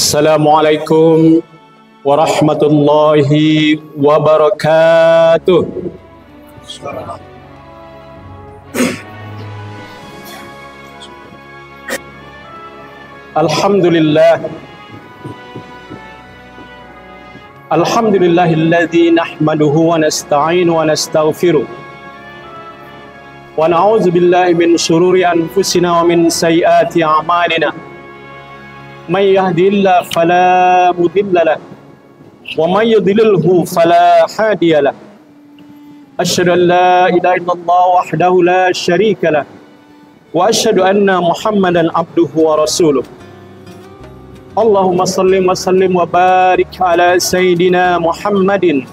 Assalamualaikum warahmatullahi wabarakatuh. Alhamdulillah. Alhamdulillahilladzi nahmaduhu wa nasta'inu wa nastaghfiruh. Wa na'udzu billahi min shururi anfusina wa min sayyiati a'malina. May yahdihillahu fala mudilla lahu wa may yudlilhu fala hadiya lahu. Asyhadu an la ilaha illallah wahdahu la syarika lahu wa asyhadu anna Muhammadan abduhu wa rasuluh. Allahumma salli wa sallim wa barik ala Sayyidina Muhammadin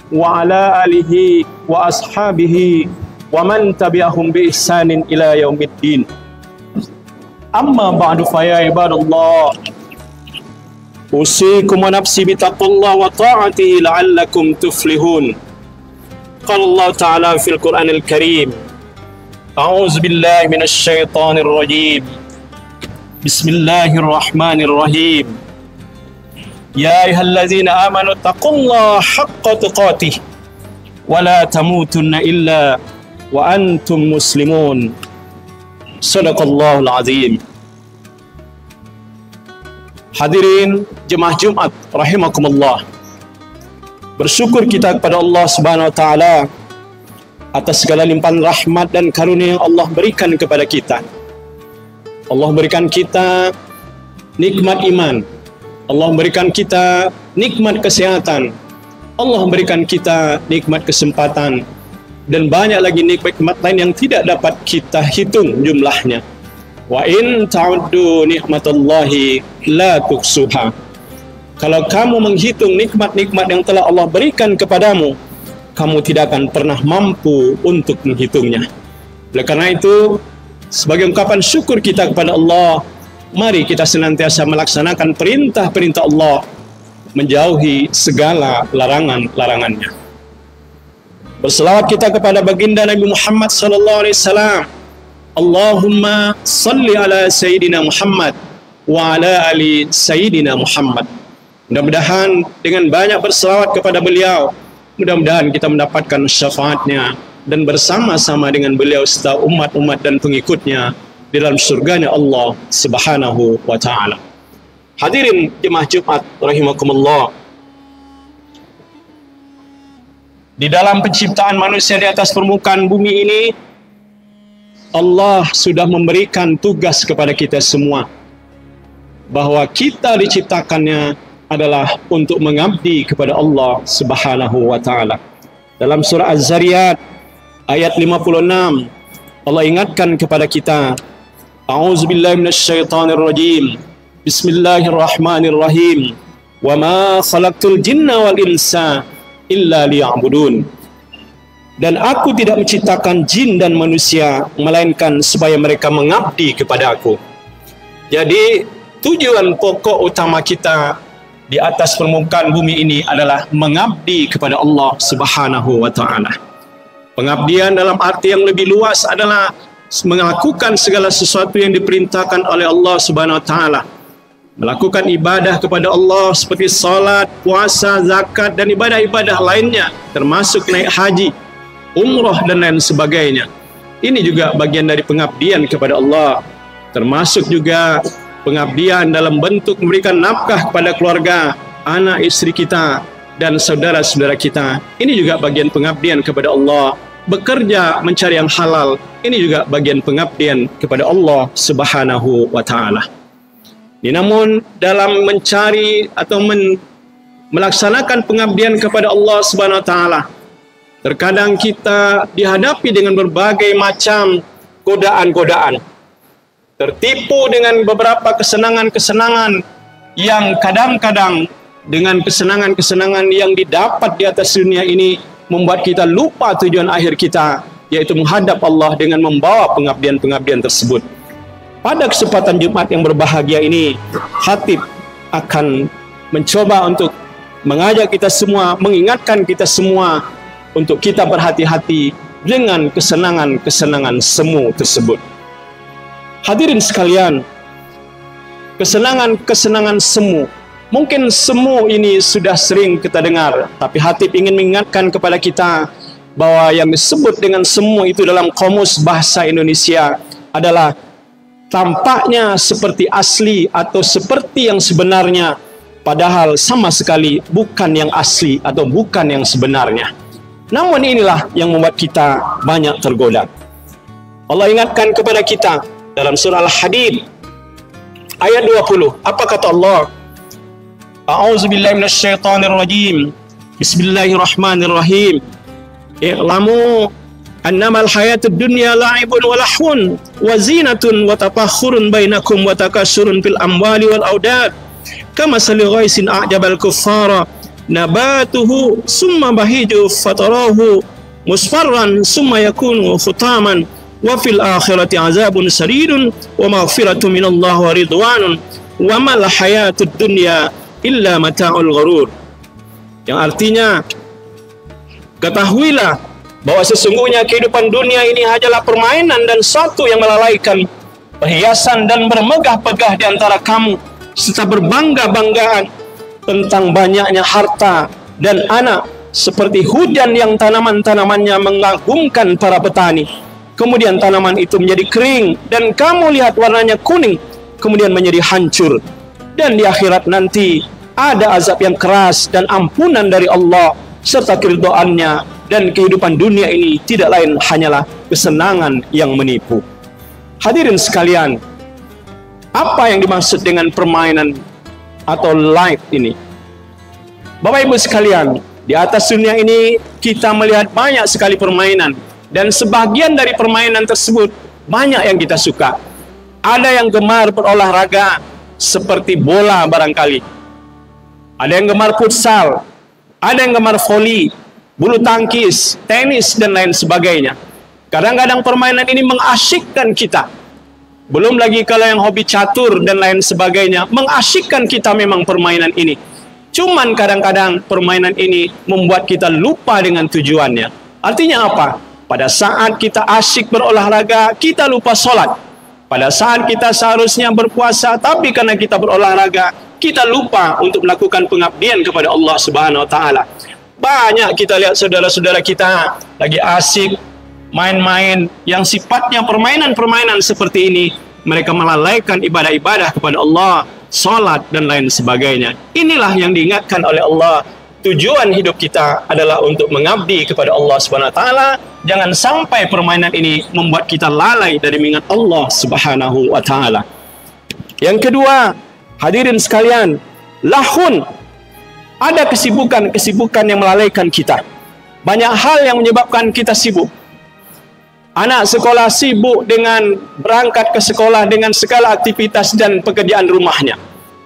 wa ala alihi wa ashabihi wa man tabi'ahum bi ihsanin ila yaumiddin. Amma ba'du fa ya ibadallah, usikum wa nafsi bi taqwallah wa ta'atihi la'allakum tuflihun. Qala Allah ta'ala fil Qur'anil Karim, a'udzu billahi minasy syaithanir rajim. Bismillahirrahmanirrahim. Ya ayyuhallazina amanu taqullaha haqqa tuqatih wa la tamutunna illa wa antum muslimun. Sadaqallahul azim. Hadirin jemaah Jumat rahimakumullah. Bersyukur kita kepada Allah Subhanahu wa taala atas segala limpahan rahmat dan karunia yang Allah berikan kepada kita. Allah berikan kita nikmat iman, Allah berikan kita nikmat kesehatan, Allah berikan kita nikmat kesempatan, dan banyak lagi nikmat lain yang tidak dapat kita hitung jumlahnya. Wa in ta'uddu nikmatallahi la tuhsuha. Kalau kamu menghitung nikmat-nikmat yang telah Allah berikan kepadamu, kamu tidak akan pernah mampu untuk menghitungnya. Oleh karena itu, sebagai ungkapan syukur kita kepada Allah, mari kita senantiasa melaksanakan perintah-perintah Allah, menjauhi segala larangan-larangannya. Berselawat kita kepada baginda Nabi Muhammad sallallahu alaihi wasallam. Allahumma salli ala Sayyidina Muhammad wa ala ali Sayyidina Muhammad. Mudah-mudahan dengan banyak berselawat kepada beliau, mudah-mudahan kita mendapatkan syafaatnya dan bersama-sama dengan beliau serta umat-umat dan pengikutnya di dalam surganya Allah Subhanahu wa ta'ala. Hadirin jemaah Jumat rahimakumullah. Di dalam penciptaan manusia di atas permukaan bumi ini, Allah sudah memberikan tugas kepada kita semua, bahwa kita diciptakannya adalah untuk mengabdi kepada Allah Subhanahu wa ta'ala. Dalam surah Az-Zariyat ayat 56, Allah ingatkan kepada kita, a'udzubillahi minasyaitonir rajim. Bismillahirrahmanirrahim. Wa ma khalaqtul jinna wal insa illa liya'budun. Dan aku tidak menciptakan jin dan manusia melainkan supaya mereka mengabdi kepada aku. Jadi tujuan pokok utama kita di atas permukaan bumi ini adalah mengabdi kepada Allah Subhanahu wa ta'ala. Pengabdian dalam arti yang lebih luas adalah melakukan segala sesuatu yang diperintahkan oleh Allah Subhanahu wa taala. Melakukan ibadah kepada Allah seperti salat, puasa, zakat dan ibadah-ibadah lainnya, termasuk naik haji, umrah dan lain sebagainya. Ini juga bagian dari pengabdian kepada Allah. Termasuk juga pengabdian dalam bentuk memberikan nafkah kepada keluarga, anak istri kita dan saudara-saudara kita. Ini juga bagian pengabdian kepada Allah. Bekerja mencari yang halal, ini juga bagian pengabdian kepada Allah Subhanahu wa ta'ala. Namun dalam mencari atau melaksanakan pengabdian kepada Allah Subhanahu wa ta'ala, terkadang kita dihadapi dengan berbagai macam godaan-godaan, tertipu dengan beberapa kesenangan-kesenangan yang kadang-kadang dengan kesenangan-kesenangan yang didapat di atas dunia ini membuat kita lupa tujuan akhir kita, yaitu menghadap Allah dengan membawa pengabdian-pengabdian tersebut. Pada kesempatan Jumat yang berbahagia ini, khatib akan mencoba untuk mengajak kita semua, mengingatkan kita semua untuk kita berhati-hati dengan kesenangan-kesenangan semu tersebut. Hadirin sekalian, kesenangan-kesenangan semu. Mungkin semu ini sudah sering kita dengar, tapi Hatib ingin mengingatkan kepada kita bahwa yang disebut dengan semu itu dalam kamus bahasa Indonesia adalah tampaknya seperti asli atau seperti yang sebenarnya, padahal sama sekali bukan yang asli atau bukan yang sebenarnya. Namun inilah yang membuat kita banyak tergoda. Allah ingatkan kepada kita dalam surah Al-Hadid ayat 20. Apa kata Allah? A'udzubillahi minasyaitonirrajim. Bismillahirrahmanirrahim. I'lamu annamal hayatud dunya la'ibun wa lahwun wa zinatun wa tafakhurun bainakum wa takassurun fil amwali wal aulad kamasali ghaisin a'jabal kuffara nabatuhu summa bahiju fatarahu musfarran summa yakunu khutaman wa fil akhirati azabun sadidun wa maghfiratun minallah wa ridwanun wa mal hayatud dunya illa mata'ul ghurur. Yang artinya, ketahuilah bahwa sesungguhnya kehidupan dunia ini hanyalah permainan dan suatu yang melalaikan, perhiasan dan bermegah-megah di antara kamu, serta berbangga-banggaan tentang banyaknya harta dan anak, seperti hujan yang tanaman-tanamannya mengagumkan para petani. Kemudian tanaman itu menjadi kering, dan kamu lihat warnanya kuning, kemudian menjadi hancur. Dan di akhirat nanti ada azab yang keras dan ampunan dari Allah, serta keridhaannya. Dan kehidupan dunia ini tidak lain hanyalah kesenangan yang menipu. Hadirin sekalian, apa yang dimaksud dengan permainan atau life ini? Bapak Ibu sekalian, di atas dunia ini kita melihat banyak sekali permainan, dan sebagian dari permainan tersebut banyak yang kita suka. Ada yang gemar berolahraga seperti bola barangkali, ada yang gemar futsal, ada yang gemar voli, bulu tangkis, tenis, dan lain sebagainya. Kadang-kadang permainan ini mengasyikkan kita. Belum lagi kalau yang hobi catur dan lain sebagainya, mengasyikkan kita memang permainan ini. Cuman kadang-kadang permainan ini membuat kita lupa dengan tujuannya. Artinya apa? Pada saat kita asyik berolahraga, kita lupa sholat. Pada saat kita seharusnya berpuasa, tapi karena kita berolahraga, kita lupa untuk melakukan pengabdian kepada Allah Subhanahu wa Ta'ala. Banyak kita lihat saudara-saudara kita lagi asik main-main yang sifatnya permainan-permainan seperti ini. Mereka melalaikan ibadah-ibadah kepada Allah, salat dan lain sebagainya. Inilah yang diingatkan oleh Allah. Tujuan hidup kita adalah untuk mengabdi kepada Allah Subhanahu wa Ta'ala. Jangan sampai permainan ini membuat kita lalai dari mengingat Allah Subhanahu wa Ta'ala. Yang kedua, hadirin sekalian, lahun. Ada kesibukan-kesibukan yang melalaikan kita. Banyak hal yang menyebabkan kita sibuk. Anak sekolah sibuk dengan berangkat ke sekolah dengan segala aktivitas dan pekerjaan rumahnya.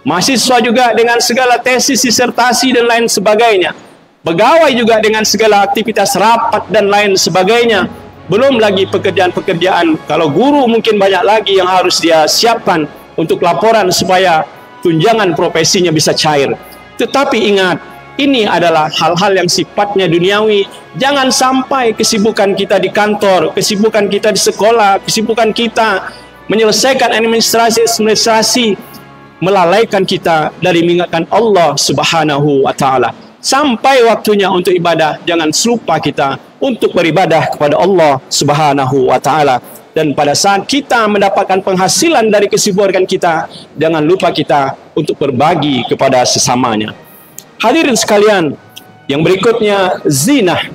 Mahasiswa juga dengan segala tesis, disertasi dan lain sebagainya. Pegawai juga dengan segala aktivitas rapat dan lain sebagainya. Belum lagi pekerjaan-pekerjaan. Kalau guru mungkin banyak lagi yang harus dia siapkan untuk laporan supaya tunjangan profesinya bisa cair. Tetapi ingat, ini adalah hal-hal yang sifatnya duniawi. Jangan sampai kesibukan kita di kantor, kesibukan kita di sekolah, kesibukan kita menyelesaikan administrasi melalaikan kita dari mengingatkan Allah Subhanahu wa Ta'ala. Sampai waktunya untuk ibadah, jangan lupa kita untuk beribadah kepada Allah Subhanahu wa Ta'ala. Dan pada saat kita mendapatkan penghasilan dari kesibukan kita, jangan lupa kita untuk berbagi kepada sesamanya. Hadirin sekalian, yang berikutnya zinah.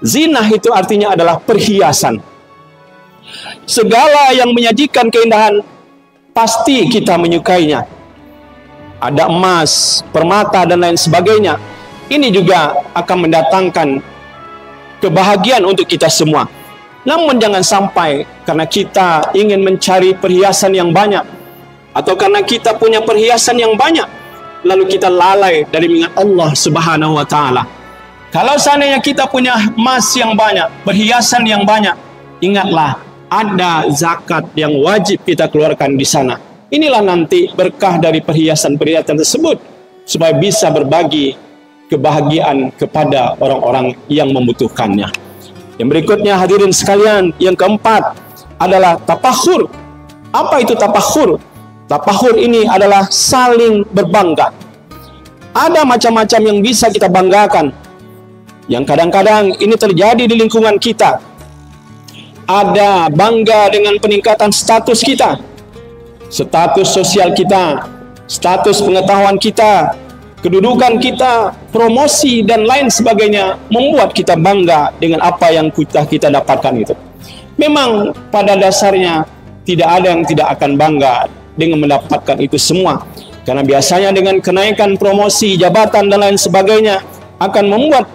Zinah itu artinya adalah perhiasan. Segala yang menyajikan keindahan pasti kita menyukainya. Ada emas, permata dan lain sebagainya. Ini juga akan mendatangkan kebahagiaan untuk kita semua. Namun jangan sampai karena kita ingin mencari perhiasan yang banyak, atau karena kita punya perhiasan yang banyak, lalu kita lalai dari mengingat Allah Subhanahu wa Ta'ala. Kalau seandainya kita punya emas yang banyak, perhiasan yang banyak, ingatlah ada zakat yang wajib kita keluarkan di sana. Inilah nanti berkah dari perhiasan-perhiasan tersebut, supaya bisa berbagi kebahagiaan kepada orang-orang yang membutuhkannya. Yang berikutnya hadirin sekalian, yang keempat adalah tafakhur. Apa itu tafakhur? Tafakhur ini adalah saling berbangga. Ada macam-macam yang bisa kita banggakan, yang kadang-kadang ini terjadi di lingkungan kita. Ada bangga dengan peningkatan status kita, status sosial kita, status pengetahuan kita, kedudukan kita, promosi dan lain sebagainya, membuat kita bangga dengan apa yang kita dapatkan itu. Memang pada dasarnya tidak ada yang tidak akan bangga dengan mendapatkan itu semua, karena biasanya dengan kenaikan promosi, jabatan dan lain sebagainya akan membuat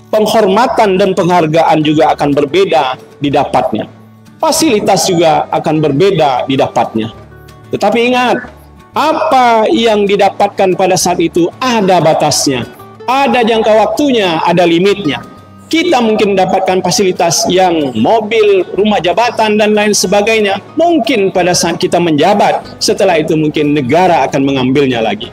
penghormatan dan penghargaan juga akan berbeda didapatnya. Fasilitas juga akan berbeda didapatnya. Tetapi ingat, apa yang didapatkan pada saat itu ada batasnya, ada jangka waktunya, ada limitnya. Kita mungkin mendapatkan fasilitas yang mobil, rumah jabatan dan lain sebagainya, mungkin pada saat kita menjabat, setelah itu mungkin negara akan mengambilnya lagi.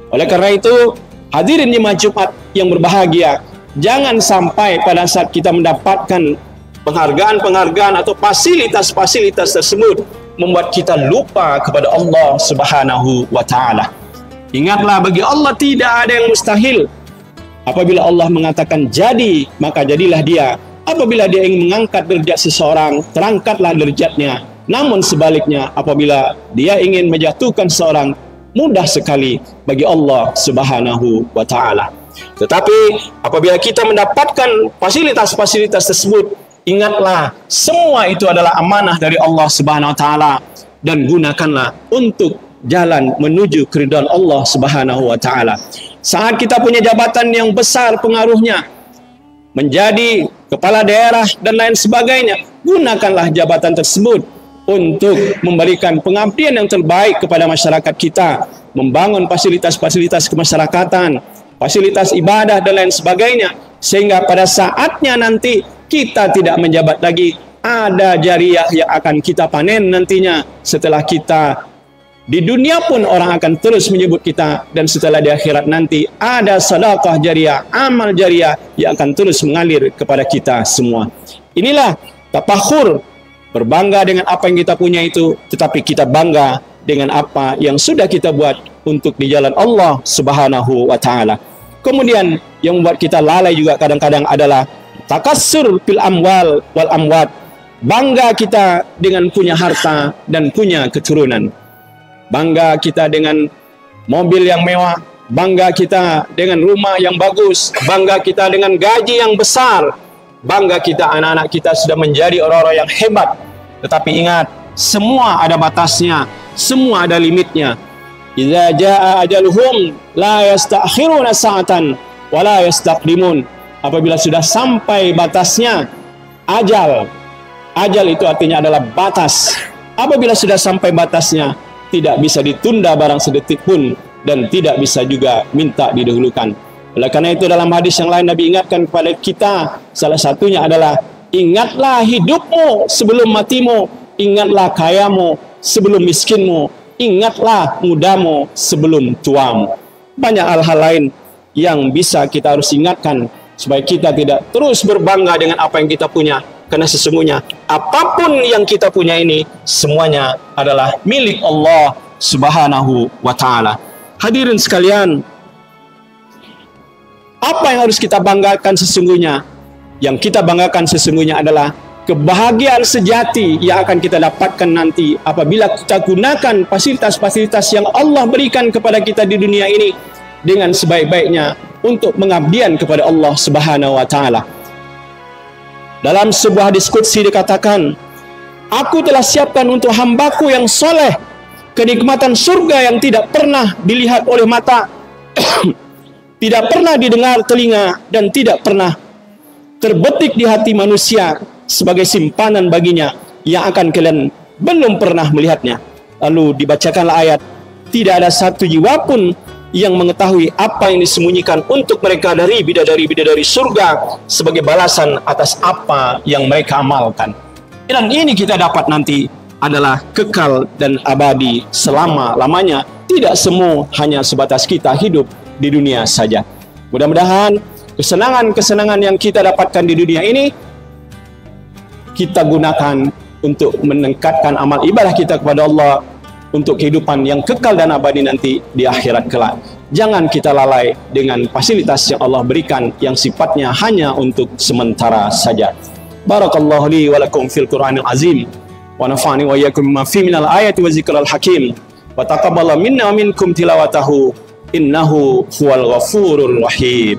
Oleh karena itu, hadirin jemaah Jumat yang berbahagia, jangan sampai pada saat kita mendapatkan penghargaan-penghargaan atau fasilitas-fasilitas tersebut membuat kita lupa kepada Allah Subhanahu wa Ta'ala. Ingatlah, bagi Allah tidak ada yang mustahil. Apabila Allah mengatakan jadi, maka jadilah dia. Apabila dia ingin mengangkat derajat seseorang, terangkatlah derajatnya. Namun sebaliknya, apabila dia ingin menjatuhkan seseorang, mudah sekali bagi Allah Subhanahu wa Ta'ala. Tetapi apabila kita mendapatkan fasilitas-fasilitas tersebut, ingatlah, semua itu adalah amanah dari Allah Subhanahu wa Ta'ala, dan gunakanlah untuk jalan menuju keridhaan Allah Subhanahu wa Ta'ala. Saat kita punya jabatan yang besar pengaruhnya, menjadi kepala daerah dan lain sebagainya, gunakanlah jabatan tersebut untuk memberikan pengabdian yang terbaik kepada masyarakat kita, membangun fasilitas-fasilitas kemasyarakatan, fasilitas ibadah dan lain sebagainya, sehingga pada saatnya nanti kita tidak menjabat lagi, ada jariah yang akan kita panen nantinya. Setelah kita di dunia pun orang akan terus menyebut kita, dan setelah di akhirat nanti ada sedekah jariah, amal jariah yang akan terus mengalir kepada kita semua. Inilah tafakhur, berbangga dengan apa yang kita punya itu, tetapi kita bangga dengan apa yang sudah kita buat untuk di jalan Allah Subhanahu wa Ta'ala. Kemudian yang membuat kita lalai juga kadang-kadang adalah takassur fil amwal wal amwat. Bangga kita dengan punya harta dan punya keturunan. Bangga kita dengan mobil yang mewah, bangga kita dengan rumah yang bagus, bangga kita dengan gaji yang besar, bangga kita anak-anak kita sudah menjadi orang-orang yang hebat. Tetapi ingat, semua ada batasnya, semua ada limitnya. Idza jaa ajaluhum la yastakhiruna sa'atan wa la yastaqdimun. Apabila sudah sampai batasnya, ajal itu artinya adalah batas. Apabila sudah sampai batasnya, tidak bisa ditunda barang sedetik pun, dan tidak bisa juga minta didahulukan. Oleh karena itu dalam hadis yang lain Nabi ingatkan kepada kita, salah satunya adalah ingatlah hidupmu sebelum matimu, ingatlah kayamu sebelum miskinmu, ingatlah mudamu sebelum tuamu. Banyak hal-hal lain yang bisa kita harus ingatkan supaya kita tidak terus berbangga dengan apa yang kita punya. Karena sesungguhnya apapun yang kita punya ini semuanya adalah milik Allah Subhanahu wa Ta'ala. Hadirin sekalian, apa yang harus kita banggakan sesungguhnya? Yang kita banggakan sesungguhnya adalah kebahagiaan sejati yang akan kita dapatkan nanti apabila kita gunakan fasilitas-fasilitas yang Allah berikan kepada kita di dunia ini dengan sebaik-baiknya untuk mengabdian kepada Allah Subhanahu wa Ta'ala. Dalam sebuah diskusi dikatakan, aku telah siapkan untuk hambaku yang soleh kenikmatan surga yang tidak pernah dilihat oleh mata, tidak pernah didengar telinga, dan tidak pernah terbetik di hati manusia sebagai simpanan baginya yang akan kalian belum pernah melihatnya. Lalu dibacakanlah ayat, tidak ada satu jiwa pun yang mengetahui apa yang disembunyikan untuk mereka dari bidadari-bidadari surga sebagai balasan atas apa yang mereka amalkan. Dan ini kita dapat nanti adalah kekal dan abadi selama-lamanya. Tidak semua hanya sebatas kita hidup di dunia saja. Mudah-mudahan kesenangan-kesenangan yang kita dapatkan di dunia ini kita gunakan untuk meningkatkan amal ibadah kita kepada Allah, untuk kehidupan yang kekal dan abadi nanti di akhirat kelak. Jangan kita lalai dengan fasilitas yang Allah berikan yang sifatnya hanya untuk sementara saja. Barakallahu li wa lakum fil Qur'anil azim wa nafa'ani wa iyyakum bima fi minal ayati wa zikril hakim wa taqabbala minna wa minkum tilawatahu innahu huwal ghafurur rahim.